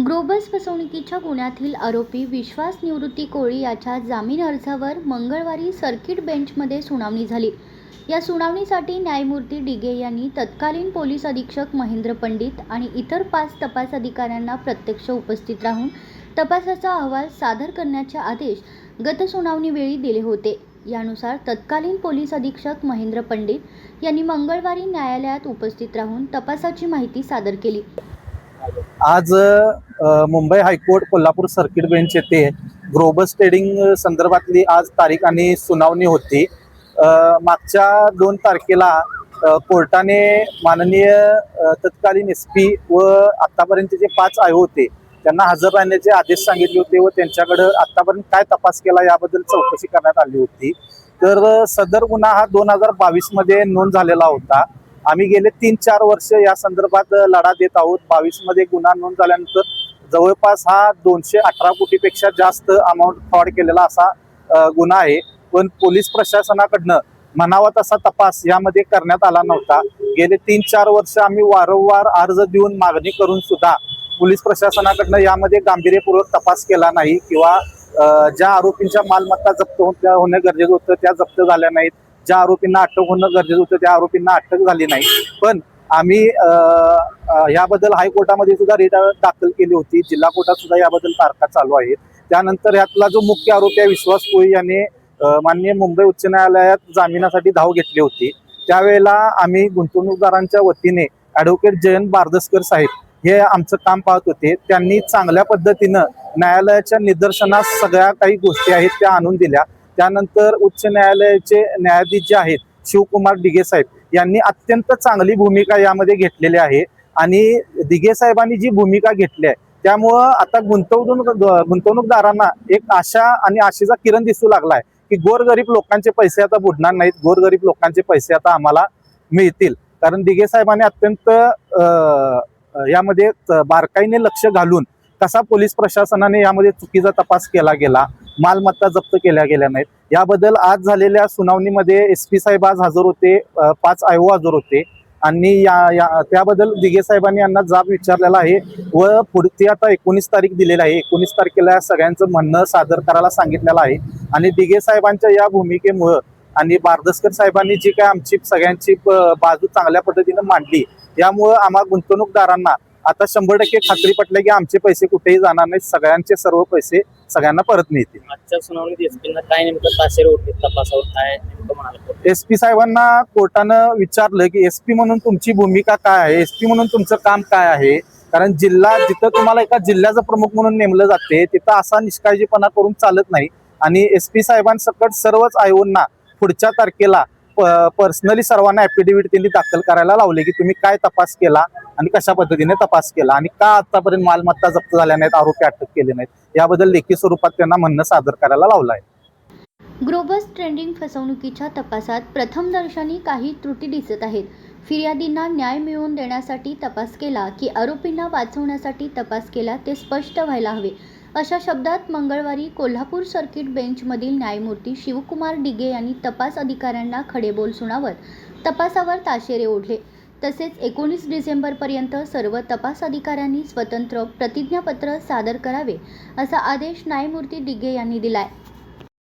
ग्रोबस फसवणुकीच्या गुन्ह्यातील आरोपी विश्वास निवृत्ती कोळी याच्या जामीन अर्जावर मंगळवारी सर्किट बेंचमध्ये सुनावणी झाली। या सुनावणीसाठी न्यायमूर्ती डिगे यांनी तत्कालीन पोलीस अधीक्षक महेंद्र पंडित आणि इतर 5 तपास अधिकाऱ्यांना प्रत्यक्ष उपस्थित राहून तपासाचा अहवाल सादर करण्याचे आदेश गत सुनावणीवेळी दिले होते। यानुसार तत्कालीन पोलीस अधीक्षक महेंद्र पंडित यांनी मंगळवारी न्यायालयात उपस्थित राहून तपासाची माहिती सादर केली। आज Mumbai high court Kolhapur circuit bench येथे ग्रोबस ट्रेडिंग संदर्भातली आज तारीख आणि सुनावणी होती। मागच्या 2 तारखेला कोर्टाने माननीय तत्कालीन एसपी व आतापर्यंत जे 5 आयोग होते त्यांना हजर राहण्याचे आदेश सांगितले होते व त्यांच्याकडे आतापर्यंत काय तपास केला याबद्दल चौकशी करण्यात आली होती। तर सदर गुन्हा हा 2022 मध्ये नोंद झालेला होता। आम्ही गेले 3-4 वर्ष या संदर्भात लढा देत आहोत। 22 मध्ये गुन्हा नोंद झाल्यानंतर जवळपास हा 218 कोटीपेक्षा जास्त अमाऊंट फ्रॉड केलेला असा गुन्हा आहे। पण पोलीस प्रशासनाकडनं म्हणावा तसा तपास यामध्ये करण्यात आला नव्हता। गेले 3-4 वर्ष आम्ही वारंवार अर्ज देऊन मागणी करून सुद्धा पोलीस प्रशासनाकडनं यामध्ये गांभीर्यपूर्वक तपास केला नाही किंवा ज्या आरोपींच्या मालमत्ता जप्त होणं गरजेचं होतं त्या जप्त झाल्या नाहीत। ज्या आरोपींना अटक होणं गरजेचं होतं त्या आरोपींना अटक झाली नाही। पण आम्ही याबद्दल हायकोर्टामध्ये सुद्धा रिट दाखल केली होती। जिल्हा कोर्टात सुद्धा याबद्दल तारखा चालू आहेत। त्यानंतर यातला जो मुख्य आरोपी आहे विश्वास कोळी याने माननीय मुंबई उच्च न्यायालयात जामिनासाठी धाव घेतली होती। त्यावेळेला आम्ही गुंतवणूकदारांच्या वतीने ॲडव्होकेट जयंत बारदसकर साहेब हे आमचं काम पाहत होते। त्यांनी चांगल्या पद्धतीनं न्यायालयाच्या निदर्शनास सगळ्या काही गोष्टी आहेत त्या आणून दिल्या। त्यानंतर उच्च न्यायालयाचे न्यायाधीश जे आहेत शिवकुमार डिगे साहेब यांनी अत्यंत चांगली भूमिका यामध्ये घेतलेली आहे आणि डिगे साहेबांनी जी भूमिका घेतली आहे त्यामुळं आता गुंतवणूकदारांना एक आशा आणि आशेचा किरण दिसू लागला आहे की गोरगरीब लोकांचे पैसे आता बुडणार नाहीत, गोरगरीब लोकांचे पैसे आता आम्हाला मिळतील। कारण डिगे साहेबांनी अत्यंत यामध्ये बारकाईने लक्ष घालून कसा पोलीस प्रशासनाने यामध्ये चुकीचा तपास केला गेला, मालमत्ता जप्त केल्या गेल्या नाहीत याबद्दल आज झालेल्या सुनावणीमध्ये एसपी साहेब आज हजर होते, 5 आयोग हजर होते आणि त्याबद्दल दिघे साहेबांनी यांना जाब विचारलेला आहे व पुढची आता 19 तारीख दिलेली आहे। 19 तारखेला सगळ्यांचं म्हणणं सादर करायला सांगितलेलं आहे आणि दिघे साहेबांच्या या भूमिकेमुळं आणि बारदसकर साहेबांनी जी काय आमची सगळ्यांची बाजू चांगल्या पद्धतीने मांडली यामुळं आम्हा गुंतवणूकदारांना आता 100% खात्री पटली की आमचे पैसे कुठेही जाणार नाहीत, सगळ्यांचे सर्व पैसे सगळ्यांना परत मिळतील। आजच्या सुनावणीत एसपींना काय नेमकं ताशेरे उठले तपासावर काय नेमकं म्हणाले? एसपी साहेबांना कोर्टानं विचारलं की एसपी म्हणून तुमची भूमिका काय आहे, एसपी म्हणून तुमचं काम काय आहे। कारण जिल्हा जिथं तुम्हाला एका जिल्ह्याचा प्रमुख म्हणून नेमलं जाते तिथं असा निष्काळजीपणा करून चालत नाही आणि एसपी साहेबांसकट सर्वच आयोगांना पुढच्या तारखेला पर्सनली सर्वांना ॲफिडेव्हिट त्यांनी दाखल करायला लावले की तुम्ही काय तपास केला आणि कशा पद्धतीने तपास केला आणि का आतापर्यंत मालमत्ता जप्त झाल्या नाहीत, आरोपी अटक केले नाहीत याबद्दल लेखी स्वरूपात त्यांना म्हणणं सादर करायला लावलं आहे। ग्रोबस ट्रेडिंग फसवणुकीच्या तपासात प्रथमदर्शनी काही त्रुटी दिसत आहेत। फिर्यादींना न्याय मिळवून देण्यासाठी तपास केला की आरोपींना वाचवण्यासाठी तपास केला ते स्पष्ट व्हायला हवे, अशा शब्दात मंगळवारी कोल्हापूर सर्किट बेंचमधील न्यायमूर्ती शिवकुमार डिगे यांनी तपास अधिकाऱ्यांना खडेबोल सुनावत तपासावर ताशेरे ओढले। तसेच 19 डिसेंबरपर्यंत सर्व तपास अधिकाऱ्यांनी स्वतंत्र प्रतिज्ञापत्र सादर करावे असा आदेश न्यायमूर्ती डिगे यांनी दिलाय।